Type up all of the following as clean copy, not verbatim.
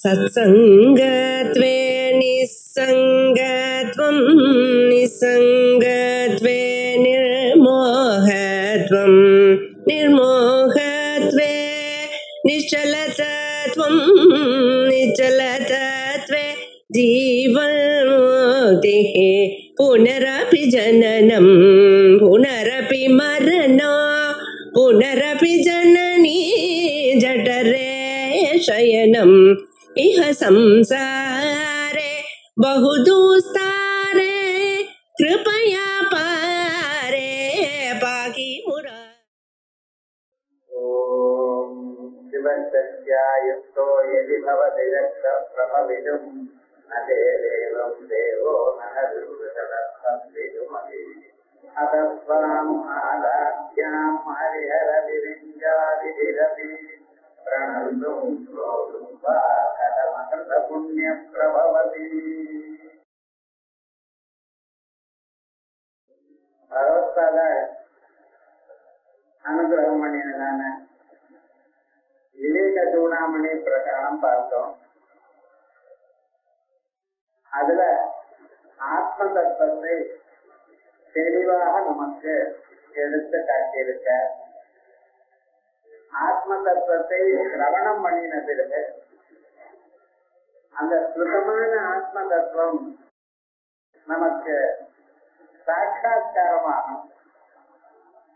सत्संगत्वे निस्संगत्वं निस्संगत्वे निर्मोहत्वं निर्मोहत्वे निश्चलतत्वं निश्चलतत्वे जीवन्मुक्तिः पुनरपि जननं पुनरपि मरणं पुनरपि जननी जठरे शयनम् इह संसारे बहुदुस्तारे कृपया पारे पाहि मुरा। ओम शिवसत्यायुक्तो यदि भवति रक्तप्रभवितुं न देवं देवो न दुर्गतमपि अतस्वाम् आदाभ्यां हरिहरविरिञ्जादिभिरपि प्रणन्तुं श्रोतुं वा कथमकृतपुण्यप्रभवति। भगवत्पाद அனுகிரகம் பண்ணினதான விவேக சூடாமணி பிரகரணம் பார்த்தோம். அதுல ஆத்ம தத்துவத்தை தெளிவாக நமக்கு எடுத்து காட்டியிருக்க. ஆத்ம தத்துவத்தை சிரவணம் பண்ணின பிறகு அந்த சுத்தமான ஆத்ம தத்துவம் நமக்கு சாட்சாத்காரமாகும்.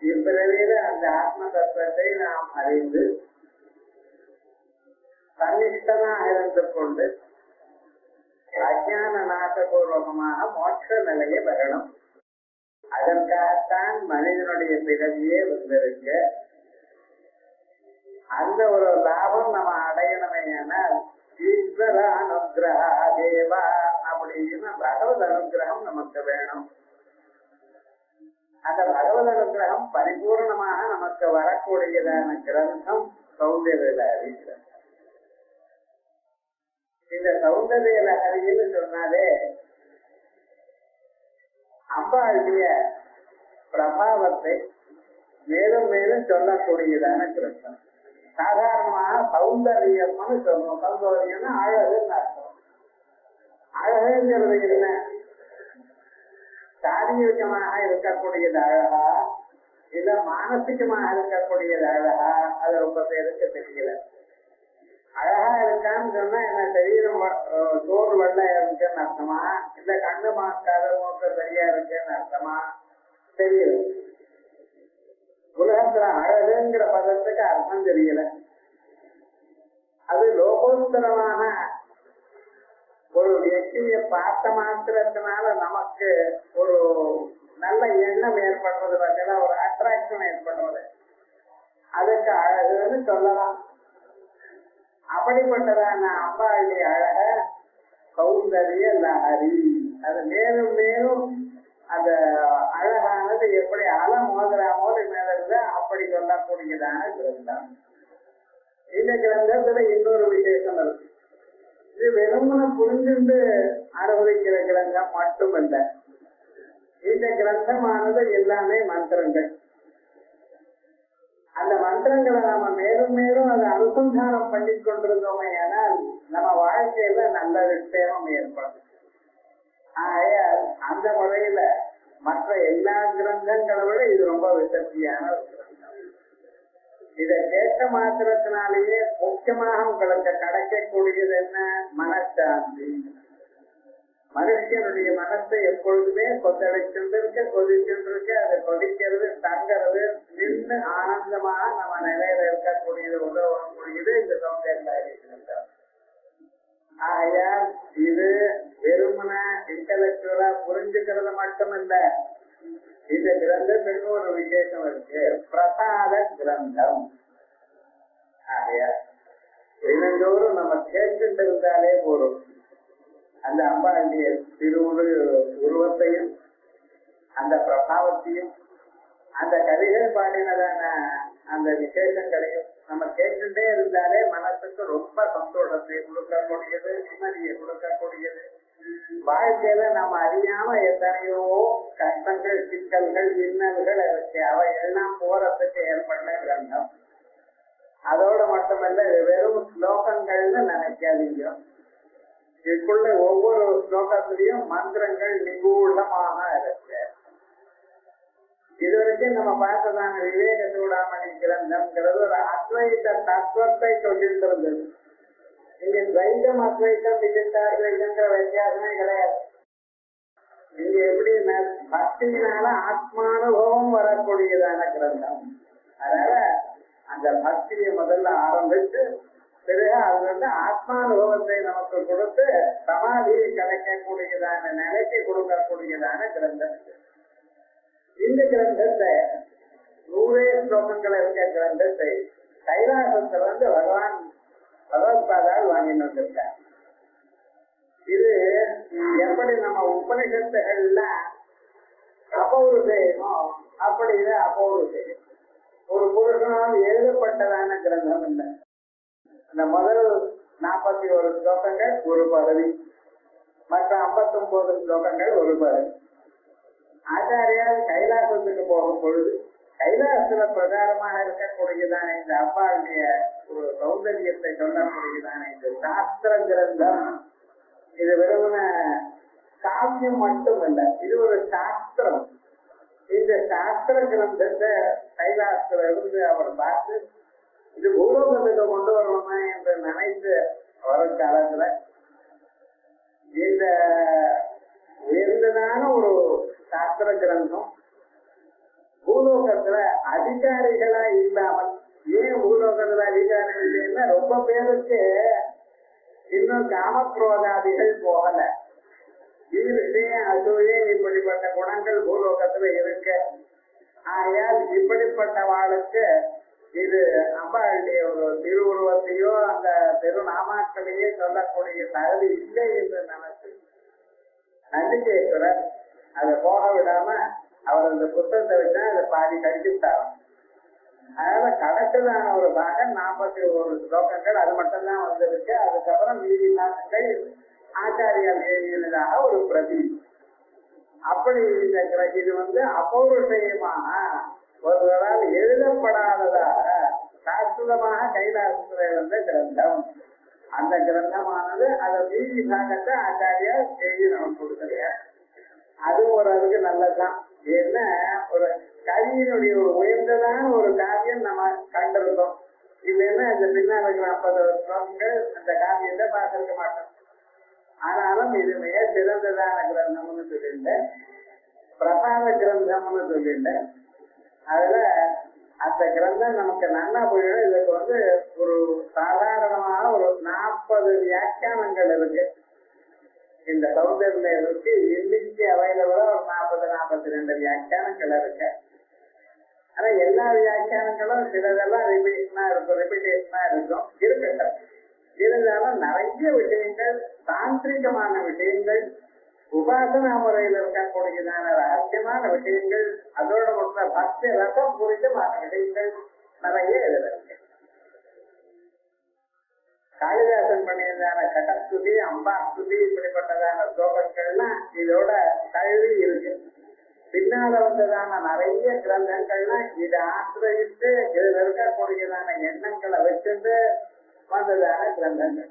இப்பிறவியில அந்த ஆத்ம தத்துவத்தை நாம் அறிந்து தன்னிஷ்டமாக இருந்து கொண்டு அஜான நாசபூர்வகமாக மோட்ச நிலையை வரணும். அதற்காகத்தான் மனிதனுடைய பிறவியே வந்திருக்க. அந்த ஒரு லாபம் நம்ம அடையணுமேனால் ஈஸ்வர அனுகிரக தேவா அப்படின்னு பகவத் அனுகிரகம் நமக்கு வேணும். அந்த பகவத் அனுகிரகம் பரிபூர்ணமாக நமக்கு வரக்கூடியதான கிரந்தம் சௌந்தர்ய லஹரி. இந்த சௌந்தர்ய லஹரின்னு சொன்னாலே அம்பாளுடைய பிரபாவத்தை மேலும் மேலும் சொல்லக்கூடியதான கிரந்தம். சாதாரணமாக சௌந்தர்யம்னு சொல்லுவோம். சௌந்தர்யம்னா அழகுன்னு அர்த்தம். அழகுங்கிறது என்ன? சாரீரிகமாக இருக்கக்கூடியது அழகா இல்ல மானசிகமாக இருக்கக்கூடியது அழகா? அது ரொம்ப பேருக்கு தெரியல. அழகா இருக்கான்னு சொன்னா என்ன, சரீரம் சோறு வெள்ளையா இருக்குன்னு அர்த்தமா இல்ல கண்ணு மாக்காத மூக்க சரியா இருக்குன்னு அர்த்தமா தெரியல. உலகத்துல அழகுங்கிற பதத்துக்கு அர்த்தம் தெரியல. அது லோகோத்தரமான ஒரு வியக்தியை பார்த்த மாத்திரத்தினால நமக்கு ஒரு நல்ல எண்ணம் ஏற்படுறது, பார்த்தா ஒரு அட்ராக்ஷன் ஏற்படுறது, அதுக்கு அழகுன்னு சொல்லலாம். அப்படிப்பட்டதான அம்பாளுடைய அழக சௌந்தர்ய லஹரி. அது மேலும் மேலும் அந்த அழகானது எப்படி அலை மோதுறா மோதி மேல அப்படி சொல்லக்கூடியதான கிரந்தம். இந்த கிரந்தத்துல இன்னொரு விசேஷம் இருக்கு. இது வெறுமனை புரிஞ்சுண்டு அனுபவிக்கிற கிரந்தம் மட்டுமல்ல. இந்த கிரந்தமானது எல்லாமே மந்திரங்கள். அந்த மந்திரங்களை நாம மேலும் மேலும் அதை அனுசந்தானம் பண்ணி கொண்டிருந்தோமே ஆனால் நம்ம வாழ்க்கையில நல்ல விஷயம் ஏற்படும். ஆகையால் அந்த முறையில மற்ற எல்லா கிரந்தங்களை விட இது ரொம்ப விசக்தியான ஒரு கிரந்தம். இதை கேட்ட மாத்திரத்தினாலேயே முக்கியமாக உங்களுக்கு கிடைக்கக்கூடியது என்ன? மனசாந்தி. மனுஷனுடைய மனசை எப்பொழுதுமே கொந்தளிச்சுருக்க கொதிச்சுருக்க. அதை கொதிக்கிறது தங்கிறது நின்று ஆனந்தமாக நம்ம நிலையில இருக்கக்கூடியது உதவக்கூடியது இந்த சௌந்தர்ய கிரந்தம். ஆகையால் இது வெறுமன இன்டலெக்சுவலா புரிஞ்சுக்கிறது மட்டுமல்ல, இந்த கிரந்தத்துக்கு ஒரு விசேஷம் இருக்கு, பிரசாத கிரந்தம். ஆகையால் தினந்தோறும் நம்ம கேட்டுட்டு இருந்தாலே போதும் அந்த அம்பாளுடைய உருவத்தையும் அந்த பிரபாவத்தையும் அந்த கவிகள் பாடினதான அந்த விசேஷங்களையும் நம்ம கேட்டுட்டே இருந்தாலே மனசுக்கு ரொம்ப சந்தோஷத்தை கொடுக்கக்கூடியது, நிம்மதியை கொடுக்கக்கூடியது. வாழ்க்கையில நம்ம அறியாம எத்தனையோ கஷ்டங்கள், சிக்கல்கள், இன்னல்கள் இருக்கு. அவை எல்லாம் போறதுக்கு ஏற்பட்ட கிரந்தம். அதோட மட்டுமல்ல, இது வெறும் ஸ்லோகங்கள்னு நினைக்க நினைக்காதீங்க. இதுக்குள்ள ஒவ்வொரு ஸ்லோகத்திலையும் மந்திரங்கள் நிகூடமாக இருக்கு. இதுவரைக்கும் நம்ம பார்த்ததான விவேக சூடாமணி கிரந்தம்ங்கிறது ஒரு அத்வைத தத்துவத்தை சொல்லிட்டு இருந்தது. இங்க துவைதம் அத்வைதம் விசிஷ்டாத்வைதங்கிற வித்தியாசமே கிடையாது. இங்க எப்படி பக்தியினால ஆத்மானுபவம் வரக்கூடியதான கிரந்தம். அதனால அந்த பக்தியை முதல்ல ஆரம்பிச்சு பிறகு அது ஆத்மானுபவத்தை நமக்கு கொடுத்து சமாதியை கிடைக்கக்கூடியதான நிலைக்கு கொடுக்கக்கூடியதான கிரந்தம். இந்த கிரந்தத்தை 100 ஸ்லோகங்கள் இருக்க கிரந்தத்தை கைலாசத்துல பகவான் பகவத்பாதால் வாங்கிட்டு வந்திருக்கார். இது எப்படி நம்ம உபனிஷத்துகள்ல அபௌருஷேயமோ அப்படி இது அபௌருஷேயம். ஒரு புருஷனால் எழுதப்பட்டதான கிரந்தம் இல்லை. இந்த முதல் 41 ஸ்லோகங்கள் ஒரு பகுதி, மற்ற 59 ஸ்லோகங்கள் ஒரு பகுதி. ஆச்சாரியால் கைலாசத்துக்கு போகும் பொழுது கைலாசத்துல பிரகாரமாக இருக்கக்கூடியதான இந்த அப்பாவுடைய ஒரு சௌந்தரியத்தை சொல்லக்கூடியதான இந்த சாஸ்திர கிரந்தம் இது வெறுமன காவியம் மட்டும் இல்லை, இது ஒரு சாஸ்திரம். இந்த சாஸ்திர கிரந்தத்தை கைலாசத்துல இருந்து அவர் பார்த்து இது பூலோகத்துக்கு கொண்டு வரணுமா என்று நினைத்து வரும் காலத்துல இந்த உயர்ந்ததான ஒரு சாஸ்திர கிரந்தம் பூலோகத்துல அதிகாரிகளா இல்லாமல், ஏன் பூலோகத்துல அதிகாரிகள் இல்லைன்னா ரொம்ப பேருக்கு இன்னும் காமக்ரோதாதிகள் போகல. ஈர்ஷையும் அசூயம் இப்படிப்பட்ட குணங்கள் பூலோகத்துல இருக்கு. ஆகையால் இப்படிப்பட்டவாளுக்கு இது அம்பாளுடைய ஒரு திருவுருவத்தையோ அந்த திருநாமாக்களையே சொல்லக்கூடிய தகுதி இல்லை என்று நினைச்சு நந்திகேஸ்வரர் அதை போக விடாம அவர் அந்த புத்தகத்தை வச்சா அதை பாதி கடிச்சுட்டாராம். அதனால கடைசியிலான ஒரு பாகம் 41 ஸ்லோகங்கள் அது மட்டும்தான் வந்திருக்கு. அதுக்கப்புறம் மீதி நாட்கள் ஆச்சாரியால் எழுதியதாக ஒரு பிரதி. அப்படி இந்த இது அபௌருஷயமாக ஒருவரால் எழுதப்படாததாக சாஸ்திரமாக கைலாசத்துல வந்த கிரந்தம். அந்த கிரந்தமானது அதை மீதி பாகத்தை ஆச்சாரியால் எழுதி நமக்கு கொடுக்குறார். அது ஒரு அதுக்கு நல்லதுதான். ஏன்னா ஒரு கவியினுடைய ஒரு உயர்ந்ததான ஒரு காவியம் நம்ம கண்டிருக்கோம். இல்லைன்னா இந்த பின்னால் 40 ஸ்லோகங்கள் அந்த காவியத்தை பார்த்திருக்க மாட்டோம். ஆனாலும் இது மிக சிறந்ததான கிரந்தம்னு சொல்லிட்டேன், பிரசாத கிரந்தம்னு சொல்லிட்டேன். அதுல அந்த கிரந்தம் நமக்கு நல்லா போயிடும். இதுக்கு ஒரு சாதாரணமான ஒரு 40 வியாக்கியானங்கள் இருக்கு. இந்த சௌந்தர்யத்துக்கு இன்னைக்கு அவைலபிளா ஒரு 40-42 வியாக்கியானங்கள் இருக்கு. ஆனா எல்லா வியாக்கியானங்களும் சிலதெல்லாம் ரிப்பீட்டேஷனா இருக்கும் இருக்கட்டும். இருந்தாலும் நிறைய விஷயங்கள் தாந்திரிகமான விஷயங்கள், உபாசனா முறையில் இருக்கக்கூடியதான ரகசியமான விஷயங்கள், அதோட மொத்த பக்தி ரசம் குறித்தமான விஷயங்கள் நிறைய இதுல இருக்கு. காளிதாசன் பண்ணியதான கடஸ்துதி, அம்பாஸ்துதி இப்படிப்பட்டதான ஸ்லோகங்கள்லாம் இதோட தழுவி இருக்கு. பின்னால வந்ததான நிறைய கிரந்தங்கள்லாம் இதை ஆசிரியிட்டு இதுல இருக்கக்கூடியதான எண்ணங்களை வச்சுட்டு வந்ததான கிரந்தங்கள்.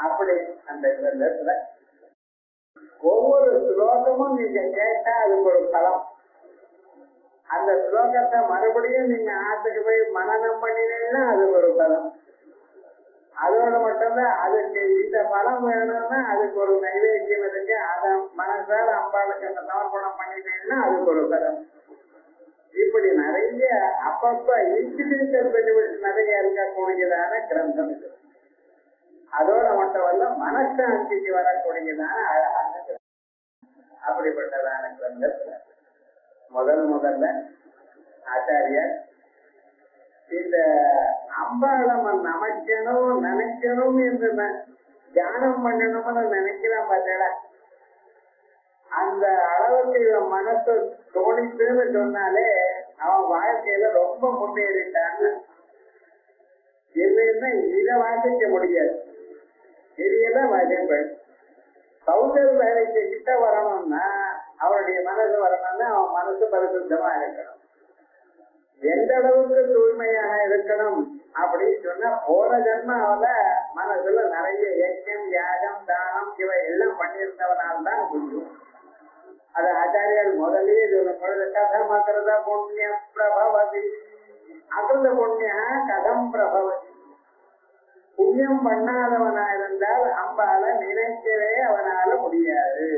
அப்படி அந்த கிரந்தத்துல ஒவ்வொரு ஸ்லோகமும் நீங்க கேட்டா அதுக்கு ஒரு பலம். அந்த ஸ்லோகத்தை மறுபடியும் நீங்க ஆத்துக்கு போய் மனனம் பண்ணினீங்கன்னா அதுக்கு ஒரு பலம். அதோட மட்டும்தான் அதுக்கு இந்த பலம் வேணும்னா அதுக்கு ஒரு நைவேத்தியம் இருக்கு. அதை மனசார அம்பாளுக்கு அந்த சமர்ப்பணம் பண்ணிட்டீங்கன்னா அதுக்கு ஒரு பலம். இப்படி நிறைய அப்பப்ப இன்சிடென்டல் பெனிஃபிட்ஸ் நிறைய இருக்கக்கூடியதான கிரந்தம் இது. அதோட மட்டுமல்ல மனசாந்திக்கு வரக்கூடியதான அழகான கிரந்தம். அப்படிப்பட்டதான கிரந்தத்துல முதல்ல ஆச்சாரியர் இந்த அம்பாளம் நினைக்கணும் என்று தியானம் பண்ணணும்னு நினைக்கிறான் பார்த்தா அந்த அளவுக்கு இவன் மனசு தோணிச்சுன்னு சொன்னாலே அவன் வாழ்க்கையில ரொம்ப முன்னேறிட்டான்னு. இல்லைன்னா இதை வாசிக்க முடியாது. இதையெல்லாம் வாசிப்பேன். சௌந்தர் வேலைக்கு கிட்ட வரணும்னா அவனுடைய மனசு வரணும்னா அவன் மனசு பரிசுத்தமா இருக்கணும். எந்த அளவுக்கு தூய்மையாக இருக்கணும் அப்படின்னு சொன்னா போன ஜன்மாவில மனசுல நிறைய அனுஷ்டானம் பண்ணியிருந்தவனால் தான் முடியும். அது ஆச்சாரியால் முதலே சொல்லும் பொழுது கதம் அகிருத புண்ணிய பிரபவதி, அகிருத புண்ணியா கதம் பிரபவதி. புண்ணியம் பண்ணாதவனா இருந்தால் அம்பால நினைக்கவே அவனால முடியாது.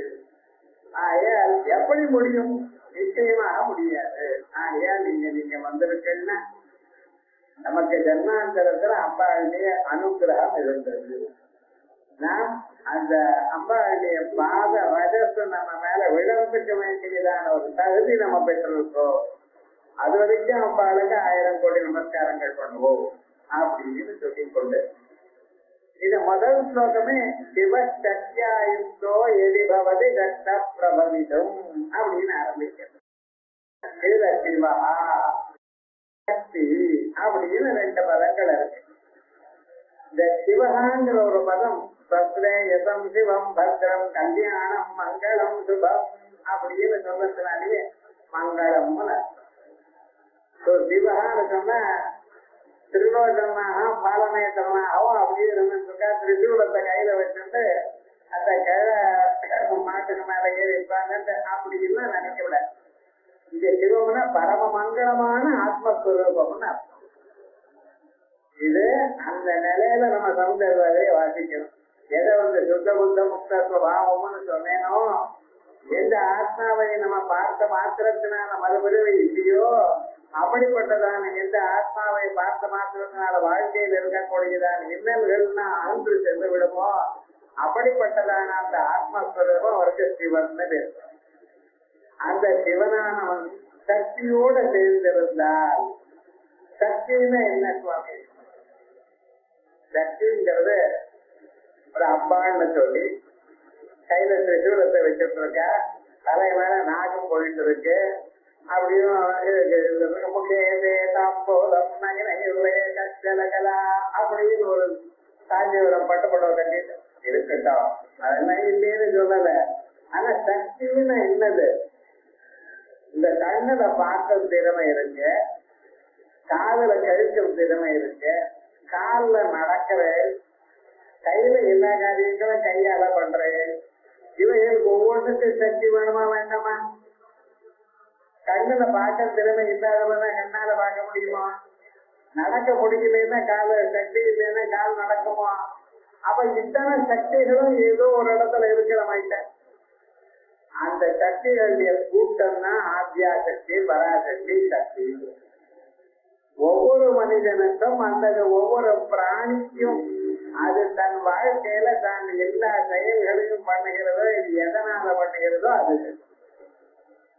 ஆகையால் எப்படி முடியும்? நிச்சயமாக முடியாது. ஆகையால் நீங்க வந்திருக்கீங்கன்னா நமக்கு ஜன்மாந்தரத்துல அம்பாளுடைய அனுகிரகம் இருந்தது. நாம் அந்த அம்பாளுடைய பாத ரஜசு நம்ம மேல விளம்பிக்க வேண்டியதான ஒரு தகுதி நம்ம பெற்றிருக்கோம். அது வரைக்கும் அம்பாளுக்கு 1000 கோடி நமஸ்காரங்கள் பண்ணுவோம் அப்படின்னு சொல்லிக்கொண்டு இது முதல் ஸ்லோகமே சிவசக்தியாயுக்தோ எதிபவது கட்ட பிரபவிதம் அப்படின்னு ஆரம்பிக்கிறது. இதுல சிவா சக்தி அப்படின்னு 2 பதங்கள் இருக்கு. இந்த சிவகாங்கிற ஒரு பதம் சத்ரேயசம் சிவம் பத்ரம் கல்யாணம் மங்களம் சுபம் அப்படின்னு சொல்றதுனாலேயே மங்களம்னு சிவகான்னு சொன்னா திருலோச்சனாக பாலநேத்திரனாகவும் அப்படியே இருந்துருக்கா. திரிசூலத்தை கையில வச்சுட்டு அந்த கிழ மாட்டுக்கு மேல ஏறி இருப்பாங்க அப்படின்னு நினைக்க விட. இங்க சிவம்னா பரம மங்களமான ஆத்மஸ்வரூபம்னு அர்த்தம். இது அந்த நிலையில நம்ம சௌந்தர்யாவே வாசிக்கணும். எதை சுத்த புத்த முக்த சுபாவம்னு சொன்னேனோ, எந்த ஆத்மாவை நம்ம பார்த்த மாத்திரத்தினால மறுபிறவி இல்லையோ அப்படிப்பட்டதான எந்த ஆத்மாவை பார்த்த மாத்திரத்தினால வாழ்க்கையில் இருக்கக்கூடியதான இன்னல்கள்னா அன்று சென்று விடுமோ அப்படிப்பட்டதான அந்த ஆத்மஸ்வரூபம் அவருக்கு சிவன் பேர். அந்த சிவனானவன் சக்தியோட சேர்ந்திருந்தால், சக்தின்னு என்ன சுவாமி? சக்திங்கிறது ஒரு அம்பான்னு சொல்லி கையில திரிசூலத்தை வச்சுட்டு இருக்க, தலை மேல நாகம் போயிட்டு இருக்கு, அப்படியும் அப்படின்னு ஒரு காஞ்சிபுரம் பட்டுப்படவை கட்டிட்டு இருக்கட்டும். அதெல்லாம் இல்லைன்னு சொல்லல. ஆனா சக்தின்னு என்னது? இந்த கண்ணுல பார்க்கும் திறமை இருக்கு, காதுல கழிக்கும் திறமை இருக்கு, கால்ல நடக்கிறேன், கையில எல்லா காரியங்களும் கையால பண்றேன். இவைகளுக்கு ஒவ்வொன்றுக்கும் சக்தி வேணுமா வேண்டாமா? கண்ணுல பார்க்க திறமை இல்லாதவனா கண்ணால பார்க்க முடியுமா? நடக்க முடியலன்னா கால சக்தி இல்லைன்னா கால் நடக்குமா? அப்ப இத்தனை சக்திகளும் ஏதோ ஒரு இடத்துல இருக்கிற மாதிரி அந்த சக்திகளுடைய கூட்டம் தான் ஆத்யா சக்தி, பராசக்தி சக்தி. ஒவ்வொரு மனிதனுக்கும் அந்த ஒவ்வொரு பிராணிக்கும் அது தன் வாழ்க்கையில தான் எல்லா செயல்களையும் பண்ணுகிறதோ, இது எதனால பண்ணுகிறதோ அது.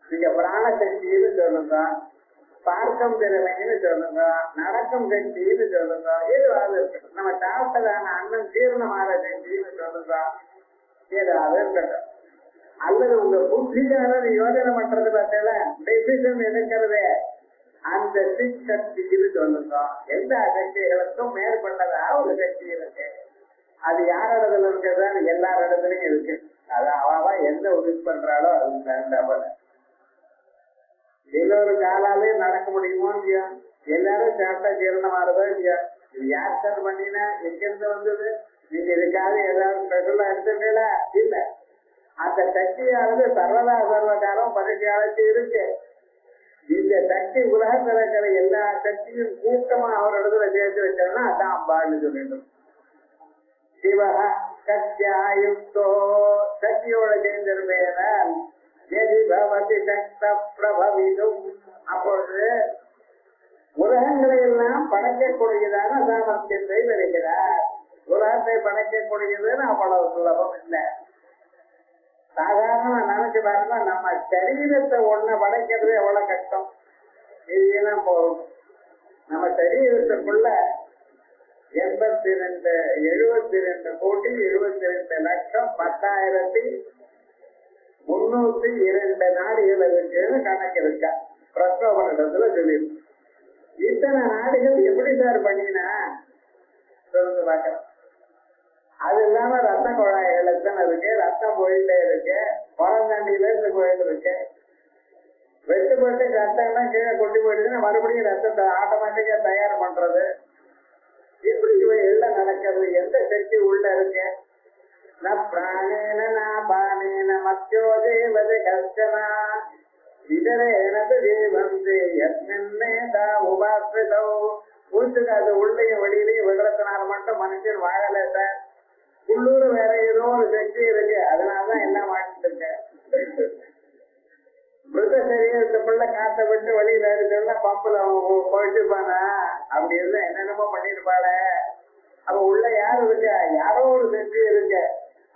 நீங்க பிராணசக்தின்னு சொல்லுங்க, பார்க்கும் திறமைன்னு சொல்லுங்க, நடக்கும் சக்தின்னு சொல்லுங்க, ஏதாவது இருக்கட்டும். நம்ம சாப்பிட்டதான அண்ணன் ஜீரணமாற சக்தின்னு சொல்லுங்க, ஏதாவது இருக்கட்டும். அல்லது உங்க புத்தியாளர் யோஜனை பண்றது பார்த்தல டெசிஷன் எடுக்கிறதே அந்த சக்தின்னு சொல்லுங்க. எல்லா சக்திகளுக்கும் மேற்பட்டதா ஒரு சக்தி இருக்கு. அது யார் இடத்துல இருக்கிறதா? எல்லார் இடத்துலயும் இருக்கு. அது அவ எந்த உதவி பண்றாளோ அது தகுந்த. எல்லோரு காலாலே நடக்க முடியுமோ இல்லையா? எல்லாரும் சாப்பிட்டா ஜீரணமாறதோ இல்லையா? இது யார் சார் பண்ணினா? எங்கிருந்து வந்தது? நீங்க இதுக்காக ஏதாவது ஸ்பெஷலா எடுத்துட்டீங்களா? இல்ல. அந்த சக்தியானது சர்வதா சர்வ காலம் பரிசு இருக்கு. இந்த சக்தி உலகத்தில் இருக்கிற எல்லா சக்தியும் கூட்டமா அவர் இடத்துல சேர்த்து வச்சோம்னா அதான் அம்பாள்னு சொல்லிடும். சிவக சக்தியாயுக்தோ, சக்தியோட சேர்ந்திருப்பேனால் பிரபவிதும், அப்பொழுது உலகங்களை எல்லாம் படைக்கக்கூடியதான சாமர்த்தியத்தை பெறுகிறார். உலகத்தை படைக்கக்கூடியதுன்னு அவ்வளவு சுலபம் இல்லை. சாதாரணமா நினைச்சு பாருங்க, நம்ம சரீரத்தை ஒண்ணு படைக்கிறது எவ்வளவு கஷ்டம். இதெல்லாம் போகும். நம்ம சரீரத்துக்குள்ள 72 கோடி 72 லட்சம் 10,302 நாடுகள் இருக்குன்னு கணக்கு இருக்கா பிரசவனிடத்துல சொல்லியிருக்கு. இத்தனை நாடுகள் எப்படி சார் பண்ணினா சொல்லுங்க பாக்கிறோம். அது இல்லாம ரத்த குழாய்கள் எத்தனை இருக்கு, ரத்தம் போயிட்டே இருக்கு, பழந்தாண்டியில இருந்து போயிட்டு இருக்கு. வெட்டுப்பட்டு ரத்தம்லாம் கீழே கொட்டி போயிடுச்சுன்னா மறுபடியும் ரத்தத்தை ஆட்டோமேட்டிக்கா தயார் பண்றது. இப்படி இவை எல்லாம் நடக்கிறது. எந்த சக்தி உள்ள இருக்கு? பிராணேன பானேன மத்யோ தேவதி கர்ச்சனா இதரேன ஜீவந்தி யஸ்மின்னேதா உபாஸ்ரிதோ. ஊத்துக்கு அது உள்ளையும் வெளியிலையும் விடுறதுனால மட்டும் மனுஷன் வாழல சார். உள்ளூர் வேற ஏதோ ஒரு சக்தி இருக்கு, அதனாலதான் எல்லாம் வாழ்ந்துட்டு இருக்க. மிருத சரீரத்துக்குள்ள காத்த விட்டு வெளியில இருக்குன்னா பம்புல குழைச்சிருப்பானா, அப்படி இருந்தா என்னென்னமோ பண்ணிருப்பாள. அப்ப உள்ள யாரு இருக்க, யாரோ ஒரு சக்தி இருக்கு.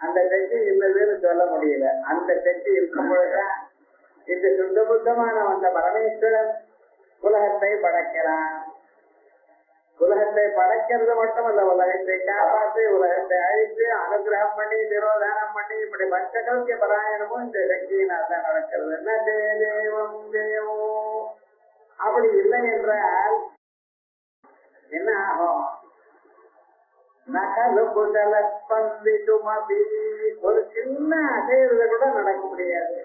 அந்த சக்தி இல்லதுன்னு சொல்ல முடியல. அந்த சக்தி இருக்கும் பொழுதுதான் இந்த சுத்த புத்தமான வந்த பரமேஸ்வரன் உலகத்தை படைக்கிறான். உலகத்தை படைக்கிறது மட்டுமல்ல, உலகத்தை காப்பாற்றி உலகத்தை அழித்து அனுகிரகம் பண்ணி திரோதானம் பண்ணி இப்படி பஞ்சகல்ய பராயணமும் இந்த சக்தியினால் தான் நடக்கிறது. என்ன தேவம் தேவோ. அப்படி இல்லை என்றால் என்ன ஆகும்? நகலு புதல ஸ்பந்திதுமபி, ஒரு சின்ன அசைறது கூட நடக்க முடியாது.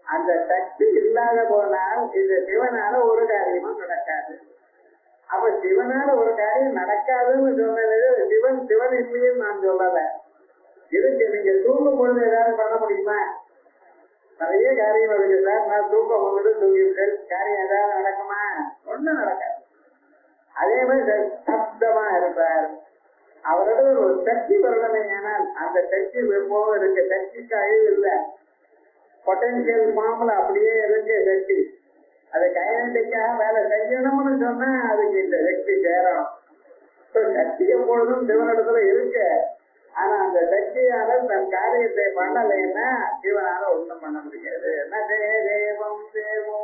அந்த சக்தி இல்லாத போனால் இந்த சிவனால ஒரு காரியமும் நடக்காது. அப்ப சிவனால ஒரு காரியம் நடக்காதுன்னு சொன்னது சிவன் சிவன் இல்லையே நான் சொல்லல. இதுக்கு நீங்க தூங்கும் பொழுது ஏதாவது பண்ண முடியுமா? நிறைய காரியம் இருக்கு சார், நான் தூக்கம் வந்துட்டு தூங்கிவிட்டேன், காரியம் ஏதாவது நடக்குமா? ஒண்ணும் நடக்காது. அதே மாதிரி சப்தமா இருப்பார். அவரோட ஒரு சக்தி வரணுமே, ஆனால் அந்த சக்தி எப்பவும் இருக்கு. சக்திக்கு அழிவு இல்லை. பொட்டன்சியல் ஃபார்ம்ல அப்படியே இருக்கு சக்தி. அது கைனடிக்காக வேலை செய்யணும்னு சொன்னா அதுக்கு இந்த சக்தி சேரணும். சக்தி எப்பொழுதும் சிவனிடத்துல இருக்கு. ஆனா அந்த சக்தியால தன் காரியத்தை பண்ணலைன்னா சிவனால ஒண்ணும் பண்ண முடியாது. என்ன தேவம் தேவோ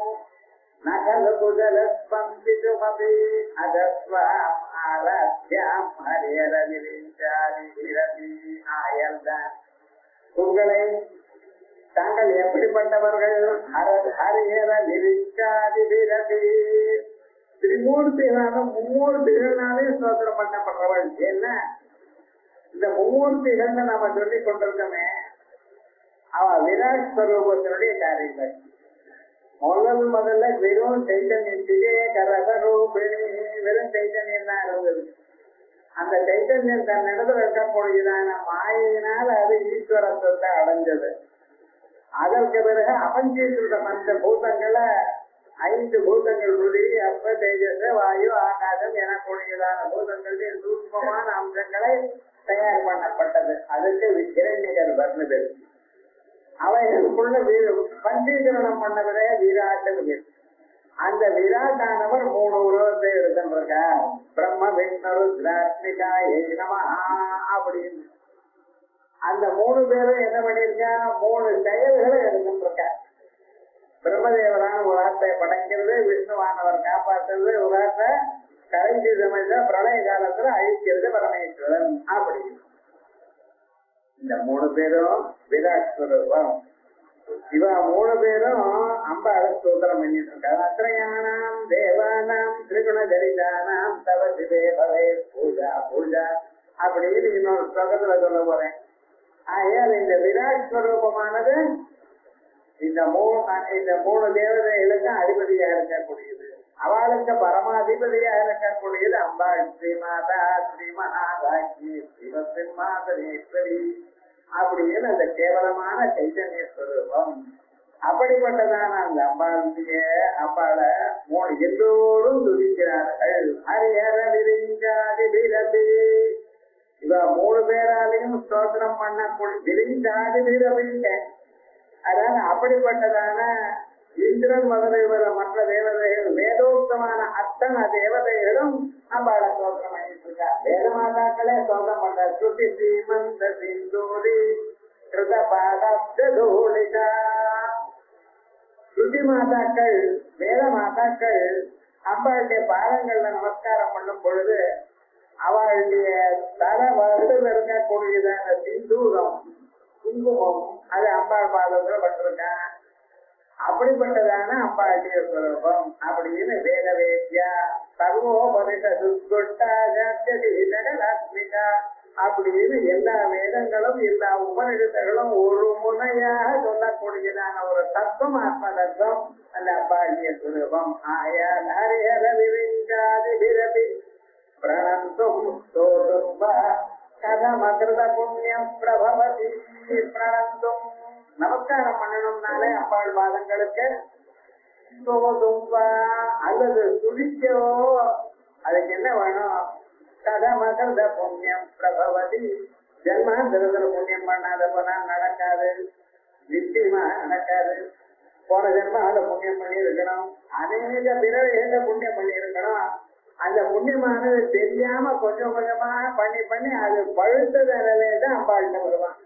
நகல புதல ஸ்பந்திதுமபி அதஸ்வாம் ஆராத்யாம் ஹரியரவிரிஞ்சாதி ஆயல்தான். உங்களை தாங்கள் எப்படிப்பட்டவர்கள்? ஹரிஹர விரிஞ்சாதி விரதி, திரிமூர்த்திகளான மும்மூர்த்திகள்னாலே ஸ்தோத்திரம் பண்ணப்படுறவள். என்ன இந்த மும்மூர்த்திகள் நாம சொல்லிக் கொண்டிருக்கோமே, அவ விராட் ஸ்வரூபத்தினுடைய காரியங்கள். முதல்ல வெறும் சைத்தன்யம், சிதேகரூபிணி, வெறும் சைத்தன்யம் தான் இருந்தது. அந்த சைத்தன்யம் தன் இடத்துல இருக்கக்கூடியதான மாயினால் அது ஈஸ்வரத்தை அடைஞ்சது. அதற்கு பிறகு அபஞ்சீகிருத பஞ்ச பூதங்களை 5 பூதங்கள் குடி, அப்ப தேஜஸ், வாயு, ஆகாசம் எனக்கூடியதான பூதங்களுடைய சூக்மமான அம்சங்களை தயார் பண்ணப்பட்டது. அதுக்கு இரண்யகர் வர்ணது. அவைகளுக்குள்ள பஞ்சீகரணம் பண்ண பிறகு விராட்டு. அந்த விராட்டானவர் 3 உருவத்தை எடுத்துருக்கார். பிரம்ம விஷ்ணு ருத்ராத்மிகா நம அப்படின்னு அந்த 3 பேரும் என்ன பண்ணிருக்கா? 3 செயல்களை எடுத்துருக்க. பிரம்மதேவரான உலகத்தை படைக்கிறது, விஷ்ணுவானவர் காப்பாற்றுறது, உலகத்தை கரைஞ்சி சமைச்ச பிரளய காலத்துல அழிக்கிறது பரமேஸ்வரன். அப்படி இந்த 3 பேரும் விராட் ஸ்வரூபம். இவ 3 பேரும் அம்பாள ஸ்தோத்திரம் பண்ணிட்டு இருக்காங்க. அத்ரயானாம் தேவானாம் திரிகுண சரிதானாம் தவ சிவேபவே பூஜா பூஜா அப்படின்னு இன்னொரு ஸ்லோகத்துல சொல்ல போறேன். ஆகையால் இந்த விராட் ஸ்வரூபமானது இந்த 3 தேவதைகளுக்கு அதிபதியா இருக்கக்கூடியது. அவளுக்கு பரமாதிபதியா இருக்கக்கூடியது அம்பாள். ஸ்ரீமாதா ஸ்ரீ மகாராஜி ஸ்ரீமத்மாதரேஸ்வரி அப்படின்னு அந்த கேவலமான சைத்தன்ய ஸ்வரூபம். அப்படிப்பட்டதான அந்த அம்பாளை 3 எல்லோரும் துதிக்கிறார்கள். ஹரிஹர விரிஞ்சாதி விரதி. இவ 3 பேராலையும் ஸ்தோத்திரம் பண்ணக்கூடிய விரிஞ்சாதி விரவிங்க. அதனால அப்படிப்பட்டதான இந்திரன் முதலியவர மற்ற தேவதைகள், வேதோக்தமான அத்தனை தேவதைகளும் அம்பாளை ஸ்தோத்திரம் பண்ணிட்டு இருக்கா. வேத மாதாக்களே ஸ்தோத்திரம் பண்ற. ஸ்ருதி ஸ்ரீமந்த சிந்தூரி கிருத பாதோலிகா. ஸ்ருதி மாதாக்கள், வேத மாதாக்கள் அம்பாளுடைய பாதங்கள்ல நமஸ்காரம் பண்ணும் பொழுது அவளுடைய தல வருடல் இருக்கக்கூடியதான சிந்தூரம், குங்குமம், அது அம்பாள் பாதத்துல பட்டிருக்கான். அப்படிப்பட்டதான அம்பாளுடைய சுரூபம் அப்படின்னு வேத வேத்யா சர்வோபனிஷ துஷ்கொட்டாத்மிகா அப்படின்னு எல்லா வேதங்களும் எல்லா உபனிஷத்துகளும் ஒரு முனையாக சொல்லக்கூடியதான ஒரு தத்துவம், ஆத்ம தத்துவம் அந்த அம்பாளுடைய சுரூபம். ஆயால் ஹரிஹர விரிஞ்சாதி விரபி பிரணந்தும் ஸ்தோதும் கதமகிருத புண்ணியம் பிரபவதி பிரணந்தும். நமஸ்காரம் பண்ணணும்னாலே அம்பாள் பாதங்களுக்கு அல்லது துதிக்கவோ அதுக்கு என்ன வேணும்? கதமகிருத புண்ணியம் பிரபவதி. ஜென்மாந்திரத்துல புண்ணியம் பண்ணாத போனா நடக்காது, நிச்சயமா நடக்காது. போன ஜென்மாவில புண்ணியம் பண்ணி இருக்கணும், அநேக பிறகு புண்ணியம் பண்ணி இருக்கணும். அந்த புண்ணியமானது தெரியாம கொஞ்சம் கொஞ்சமா பண்ணி பண்ணி அது பழுத்தத நிலையதான் அம்பாள்கிட்ட வருவான்.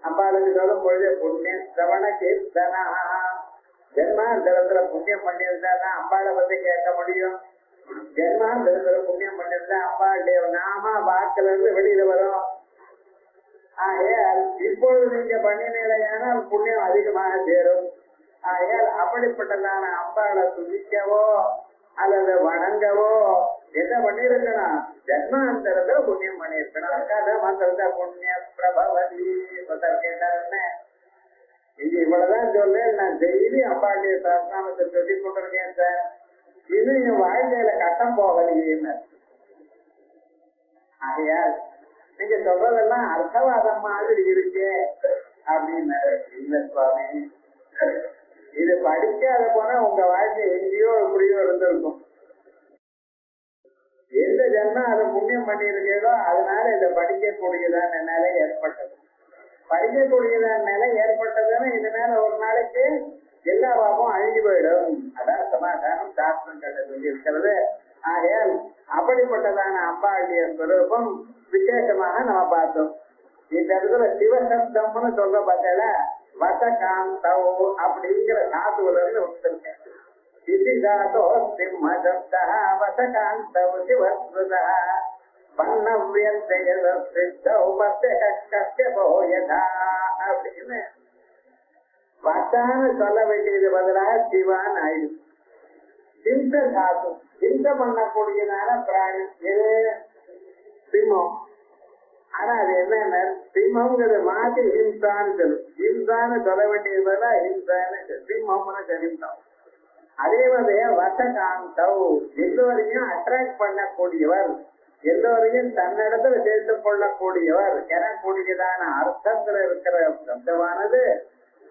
அம்பாளுக்கு சொல்லும் பொழுது புண்ணிய சிரவண கீர்த்தனா. ஜென்மாந்திரத்துல புண்ணியம் பண்ணியிருந்தாதான் அம்பாளை பத்தி கேட்க முடியும். ஜென்மாந்திரத்துல புண்ணியம் பண்ணியிருந்தா அம்பாளுடைய நாம வாக்குல இருந்து வெளியில வரும். ஆகையால் இப்பொழுது நீங்க பண்ணினால் புண்ணியம் அதிகமாக சேரும். ஆகையால் அப்படிப்பட்டதான அம்பாளை துதிக்கவோ அல்லது வணங்கவோ என்ன பண்ணிருக்கணும்? ஜென்மாந்தரத்துல புண்ணியம் பண்ணிருக்கணும். கதமகிருத புண்ணிய பிரபவதி. கேட்டாருன்னு இது இவ்வளவுதான் சொல்ல. நான் டெய்லி அம்பாளுடைய சரணாமத்தை சொல்லி கொண்டிருக்கேன் சார். இது என் வாழ்க்கையில கட்டம் போகலையேன்னு. ஆகையால் நீங்க சொல்றதெல்லாம் அர்த்தவாதம் மாதிரி இருக்கே அப்படின்னு. இல்ல சுவாமி, இது படிக்காத போனா உங்க வாழ்க்கை எங்கேயோ எப்படியோ இருந்திருக்கும். எந்த ஜென்மம் அதை புண்ணியம் பண்ணியிருக்கோ அதனால இதை படிக்கக்கூடியதான நிலை ஏற்பட்டது. படிக்கக்கூடியதான நிலை ஏற்பட்டதுன்னு இதனால ஒரு நாளைக்கு எல்லா பாபம் அழிஞ்சு போயிடும். அதான் சமாதானம் சாஸ்திரங்களை சொல்லி இருக்கிறது. ஆகையால் அப்படிப்பட்டதான அம்பாளுடைய ஸ்வரூபம் விசேஷமாக நம்ம பார்த்தோம். இந்த இடத்துல சிவசப்தம்னு சொல்ற பார்த்தா வசகாந்தோ அப்படிங்கிற தாத்துவில இருந்து வந்திருக்கேன். சிசிதாதோ சிம்மசப்தா வசகாந்தோ சிவஸ்ருதா அப்படின்னு வசான்னு சொல்ல வேண்டியது பதிலாக சிவான் ஆயிடும். சிந்த தாத்து சிந்த பண்ணக்கூடியதான பிராணி எது? சிம்மம். ஆனா அது என்ன சிம்மம்ங்கிறது மாத்தி ஹிம்சான்னு சொல்லும். ஹிம்சான்னு சொல்ல வேண்டியது பதிலா ஹிம்சான்னு சிம்மம்னு சொல்லிட்டோம். அதே மாதிரி வசகாந்தவ் எல்லோரையும் அட்ராக்ட் பண்ணக்கூடியவர், எல்லோரையும் தன்னிடத்துல சேர்த்து கொள்ளக்கூடியவர் எனக்கூடியதான அர்த்தத்துல இருக்கிற சப்தமானது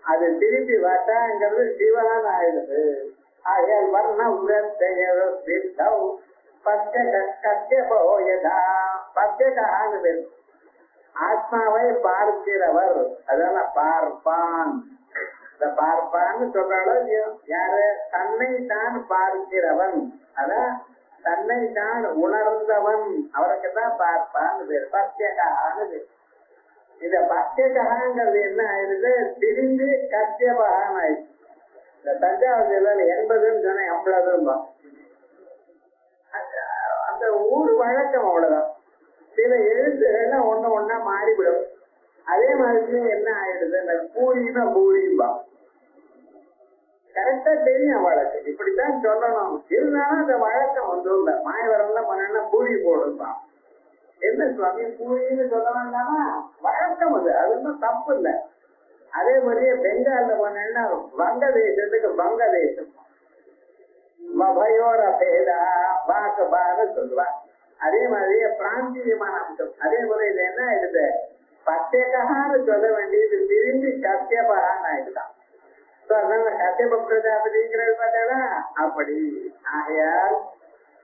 அது திருப்பி வசாங்கிறது சிவன் ஆயிடுது. ஆகையால் வர்ணம் ஆத்மாவை பார்க்கிறவர், அதனால பார்ப்பான். இந்த பார்ப்பான்னு சொல்றாலும் யாரு? தன்னை தான் பார்க்கிறவன், அதான் தன்னை தான் உணர்ந்தவன், அவருக்குதான் பார்ப்பான்னு பேர், பத்தியகான்னு பேர். இந்த பத்தியகாங்கிறது என்ன ஆயிடுது? திரிந்து கத்தியபகான்னு ஆயிடுச்சு. இந்த தஞ்சாவூர் ஜில்லையில 80ன்னு சொன்ன 80 அந்த ஊர் வழக்கம் அவ்வளவுதான். சில எழுத்துகள்லாம் ஒண்ணு ஒன்னா மாறிவிடும். அதே மாதிரி என்ன ஆயிடுது? இந்த பூரினா பூரிம்பா கரெக்டா தெரியும் அவளுக்கு, இப்படித்தான் சொல்லணும். இருந்தாலும் அந்த வழக்கம் வந்துள்ள மாயவரம்லாம் பண்ணா பூரி போடும்பான். என்ன சுவாமி பூரின்னு சொல்ல வேண்டாமா? வழக்கம் அது, அதுதான் தப்பு இல்லை. அதே மாதிரியே பெங்கால்ல பண்ணா வங்கதேசத்துக்கு வங்கதேசம் வபயோர பேதா வாக்குபான்னு சொல்லுவாங்க. அதே மாதிரியே பிராந்தியமான அம்சம். அதே போல இது என்ன ஆயிடுது? பத்தியகான்னு சொல்ல வேண்டியது திரும்பி கத்தியபகான்னு ஆயிடுதான். அதனால கத்தியப பிரஜாபதிங்கிறது பார்த்தா அப்படி. ஆகையால்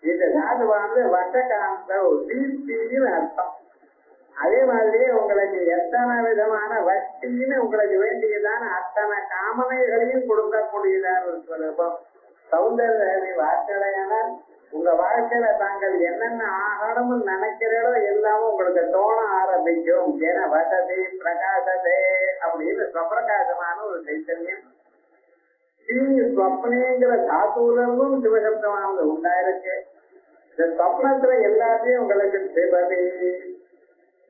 இந்த தாதுவானது வசகாந்த தீப்தின்னு அர்த்தம். அதே மாதிரியே உங்களுக்கு எத்தனை விதமான வட்டின்னு உங்களுக்கு வேண்டியதான அத்தனை காமனைகளையும் கொடுக்கக்கூடியதான ஒரு ஸ்வரூபம். சௌந்தர்ய வார்த்தையானால் உங்க வாழ்க்கையில தாங்கள் என்னென்ன ஆகணும்னு நினைக்கிறதோ எல்லாமே உங்களுக்கு தோண ஆரம்பிக்கும். ஏன்னா வசதி பிரகாசதே அப்படின்னு ஸ்வப்பிரகாசமான ஒரு சைத்தன்யம் ஸ்வப்னேங்கிற தாத்துவிலும் சிவசப்தமானது உண்டாயிருக்கு. இந்த ஸ்வப்னத்துல எல்லாத்தையும் உங்களுக்கு சிவதி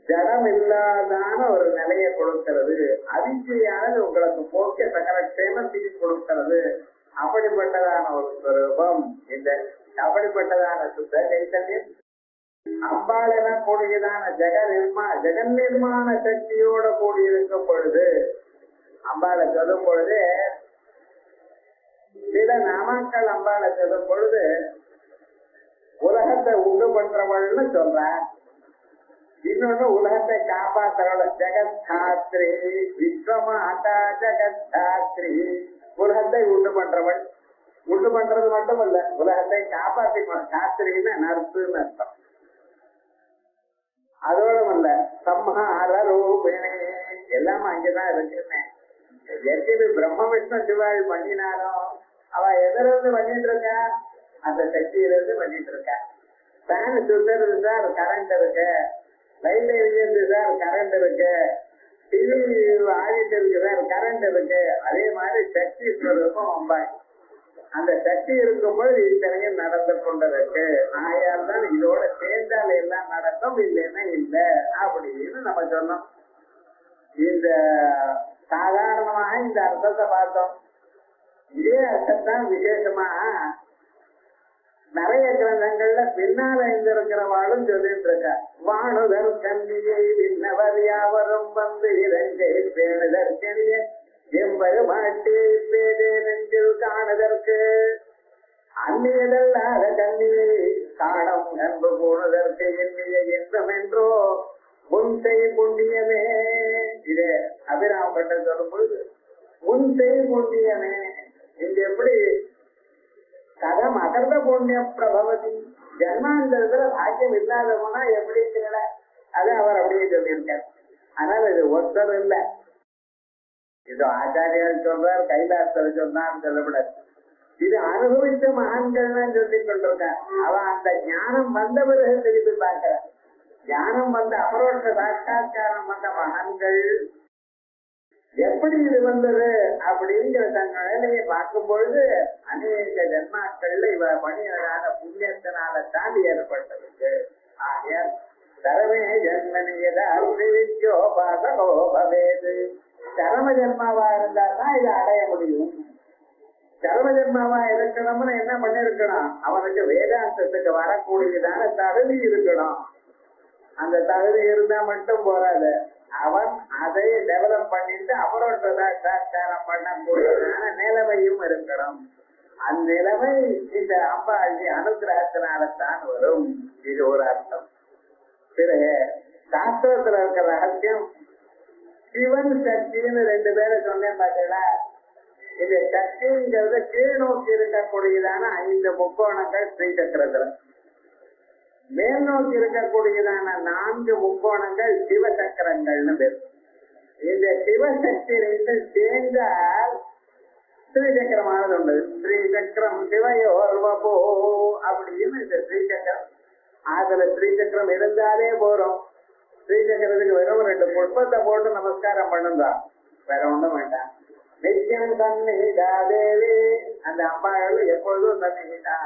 ஜடம் இல்லாதான ஒரு நிலையை கொடுக்கிறது. அவிச்சையானது உங்களுக்கு போக்கிய சகல க்ஷேமத்தையும் கொடுக்கிறது. அப்படிப்பட்டதான ஒரு ஸ்வரூபம் இந்த அப்படிப்பட்டதான சுத்த சைத்தன்யம். அம்பாள் என கூடியதான ஜெகன் நிர்மாண சக்தியோட கூடியிருக்கும் பொழுது அம்பாளை சொல்லும் பொழுது சில நாமாக்கள் அம்பாளை சொல்லும் பொழுது உலகத்தை உண்டு பண்றவள்னு சொல்ற. இன்னொன்னு உலகத்தை காப்பாத்துறவள ஜெகத்தாத்ரி, விஸ்வமாதா ஜெகத்தாத்ரி, உலகத்தை உண்டு பண்றவள். உண்டு பண்றது மட்டும் இல்ல, உலகத்தை காப்பாத்தி சாஸ்திரின்னு நர்ஸுன்னு அர்த்தம். அதோடும் இல்ல, சம்ஹார ரூபிணி எல்லாமே அங்கேதான் இருக்குன்னு. எது பிரம்ம விஷ்ணு சிவாள் பண்ணினாலும் அவ எதிலிருந்து பண்ணிட்டு இருக்கா, அந்த சக்தியிலிருந்து பண்ணிட்டு இருக்கா. ஃபேன் சுத்துறது சார் கரண்ட் இருக்கு, லைட் எரியுது சார் கரண்ட் இருக்கு, டிவி ஆடிட்டு இருக்கு சார் கரண்ட் இருக்கு. அதே மாதிரி சக்தி ஸ்வரூபம் அம்பாய். அந்த சக்தி இருக்கும்போது இத்தனையும் நடந்து கொண்டிருக்கு. ஆயால் தான் இதோட சேர்ந்தால் எல்லாம் நடக்கும், இல்லைன்னா இல்லை அப்படின்னு நம்ம சொன்னோம். இந்த சாதாரணமாக இந்த அர்த்தத்தை பார்த்தோம். இதே அர்த்தத்தான் விசேஷமா நிறைய கிரந்தங்கள்ல பின்னால இருந்திருக்கிறவாளும் சொல்லிட்டு இருக்கா. வானுதல் கண்ணியை விண்ணவர் யாவரும் வந்து இறங்கை பேணுதற்கெனிய எம்பது மாட்டி பேதே நெஞ்சில் காணுதற்கு அந்நியதல்லாத கண்ணியை காணும் அன்பு போனதற்கு எண்ணிய எண்ணம் என்றோ முன்சை புண்ணியமே. இதே அபிராம பட்டம் சொல்லும் பொழுது முன்சை புண்ணியமே. இங்க எப்படி கதம் அகர்ந்த புண்ணிய பிரபவதி, ஜன்மாந்தரத்துல பாக்கியம் இல்லாதவனா எப்படி தெரியல, அது அவர் அப்படியே சொல்லியிருக்கார். ஆனால் இது ஒருத்தர் இல்ல, இது ஆச்சாரியார் சொல்றார், கைலாசர் சொன்னார் சொல்லப்படாது. இது அனுபவித்த மகான்கள் தான் சொல்லிக் கொண்டிருக்கார். அவன் அந்த ஞானம் வந்த பிறகு திருப்பி பார்க்கிற, ஞானம் வந்த அபரோட்ச சாட்சாத்காரம் வந்த மகான்கள் எப்படி இது வந்தது அப்படிங்கிற தன் நிலையை பார்க்கும் பொழுது அநேக ஜன்மாக்கள்ல இவ பணியான புண்ணியத்தினால தாண்டி ஏற்பட்டது. ஆகிய தரமே ஜன்மனியதோ பாசகோ பவேது, சரம ஜன்மாவா இருந்தா தான் இதை அடைய முடியும். சரம ஜன்மாவா இருக்கணும்னு என்ன பண்ணிருக்கணும், அவனுக்கு வேதாந்தத்துக்கு வரக்கூடியதான தகுதி இருக்கணும். அந்த தகுதி இருந்தா மட்டும் போறாது, அவன் அதை டெவலப் பண்ணிட்டு அவரோட சாட்சாரம் பண்ணக்கூடியதான நிலைமையும் இருக்கணும். அந்நிலைமை இந்த அம்பாஜி அனுகிரகத்தினால்தான் வரும். இது ஒரு அர்த்தம். பிறகு சாஸ்திரத்துல இருக்கிற ரகசியம் சிவன் சக்தின்னு ரெண்டு பேரும் சொன்னேன் பார்த்தீங்களா. இந்த சக்திங்கிறது கீழ் நோக்கி இருக்கக்கூடியதான 5 முக்கோணங்கள் ஸ்ரீசக்கரத்துல, மேல் நோக்கி இருக்கக்கூடியதான 4 முக்கோணங்கள் சிவசக்கரங்கள்னு பேர். இந்த சிவசக்தி ரெண்டு சேர்ந்தால் ஸ்ரீசக்கரமானது உண்டு. ஸ்ரீசக்கரம் சிவயோர்வபோ அப்படின்னு இந்த ஸ்ரீசக்கரம். அதுல ஸ்ரீசக்கரம் இருந்தாலே போறோம். ஸ்ரீசக்கரத்துக்கு வெறும் 2 புஷ்பத்தை போட்டு நமஸ்காரம் பண்ணுங்க, வேற ஒண்ணும் வேண்டாம். நித்தியம் தன்னிதா தேவி, அந்த அம்பாள் எப்பொழுதும் தன்னிதா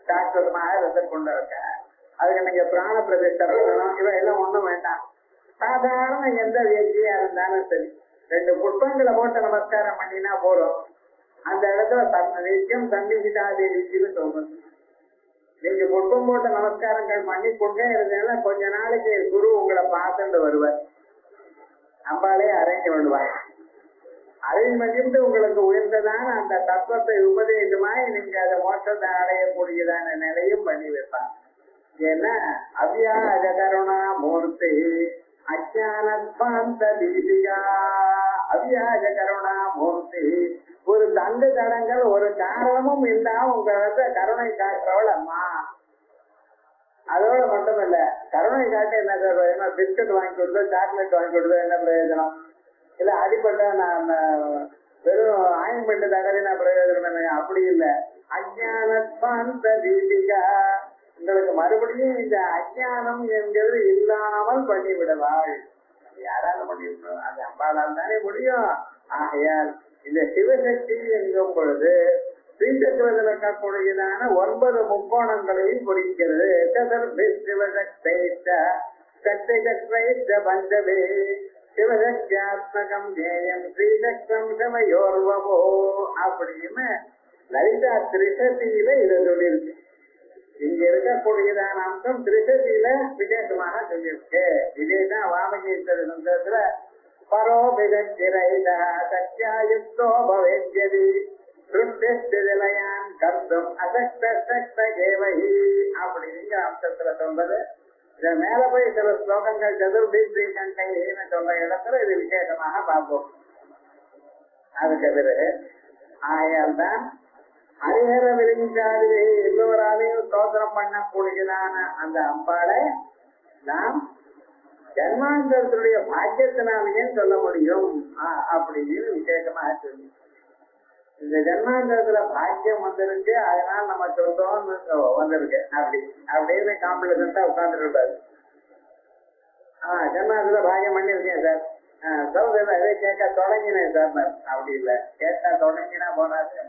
சாஸ்வதமாக இருந்து கொண்டு இருக்க. அதுக்கு நீங்க பிராண பிரதிஷ்டை பண்ணணும், இவ எல்லாம் ஒண்ணும் வேண்டாம். சாதாரண எந்த வியக்தியா இருந்தாலும் சரி 2 புஷ்பங்களை போட்டு நமஸ்காரம் பண்ணினா போறோம். அந்த இடத்துல நித்தியம் சன்னிகிதா தேவின்னு சொல்றது. நீங்க புஷ்பம் போட்ட நமஸ்காரங்கள் பண்ணி கொண்டே இருந்தீங்கன்னா கொஞ்ச நாளைக்கு குரு உங்களை பார்த்துட்டு வருவார், அம்பாலே அரேஞ்ச் பண்ணுவார். அரேஞ்ச் பண்ணிட்டு உங்களுக்கு உயர்ந்ததான அந்த தத்துவத்தை உபதேசமாய் நீங்க அதை மோட்சத்தை அடையக்கூடியதான நிலையும் பண்ணி வைப்பாங்க. ஏன்னா அவ்யாஜ கருணா மூர்த்தி அஜானத்வாந்த தீபிகா, அவ்யாஜ கருணா மூர்த்தி, ஒரு தண்டு தடங்கள் ஒரு காரணமும் இல்லாம உங்கள கருணை காட்டுறவள் அம்மா. அதோட மட்டும் இல்ல, கருணை காட்ட என்ன பிஸ்கட் வாங்கி கொடுத்தோ சாக்லேட் வாங்கி கொடுத்தோ என்ன பிரயோஜனம் இல்ல, அடிப்பட்ட நான் வெறும் ஆயின்மெண்ட் தகவலின பிரயோஜனம் என்ன, அப்படி இல்லை. அஜானத்வாந்த தீபிகா, உங்களுக்கு மறுபடியும் இந்த அஜானம் என்கிறது இல்லாமல் பண்ணிவிடுவாள். யாரால பண்ணிவிடும், அது அம்பாளால் தானே முடியும். ஆகையால் இந்த சிவசக்தி என்கும் பொழுது ஸ்ரீசக்கரத்தில் இருக்கக்கூடியதான 9 முக்கோணங்களையும் குறிக்கிறது. சிவசக்தி சக்தி சக்தி பஞ்சவே சிவசக்தியாத்மகம் ஜேயம் ஸ்ரீசக்தம் சமயோர்வமோ அப்படின்னு லலிதா திரிசதியில இதை சொல்லியிருக்கு. இங்க இருக்கக்கூடியதான அம்சம் திரிசதியில விசேஷமாக சொல்லியிருக்கு. இதேதான் வாமகேஸ்வர சந்தத்துல பரோபிதா சத்யாயுக்தோ பவேத்யதி திருப்தியான் கர்த்தம் அசக்த சக்த கேவகி அப்படிங்கிற அம்சத்துல சொல்றது. இத மேல போய் சில ஸ்லோகங்கள் சதுர்பீகண்டைன்னு சொல்ற இடத்துல இது விசேஷமாக பார்ப்போம். அதுக்கு பிறகு ஆகையால் தான் ஹரிஹர விரிஞ்சாதி எல்லோராலையும் ஸ்தோத்திரம் பண்ணக்கூடியதான அந்த அம்பாளை நாம் ஜன்மாந்தரத்தினுடைய பாக்கியத்தினாலேயே சொல்ல முடியும் அப்படின்னு விசேஷமா சொல்லி இந்த ஜன்மாந்தரத்துல பாக்கியம் வந்திருக்கு, அதனால நம்ம சொல்றோம் வந்திருக்கு அப்படின்னு காம்ப்ளிமெண்டா உட்கார்ந்துட்டு இருப்பாரு. ஜன்மாந்தரத்துல பாக்கியம் பண்ணிருக்கேன் சார், சௌதரில் அதே கேட்க தொடங்கினேன் சார். அப்படி இல்லை, கேட்டா தொடங்கினா போனாரு.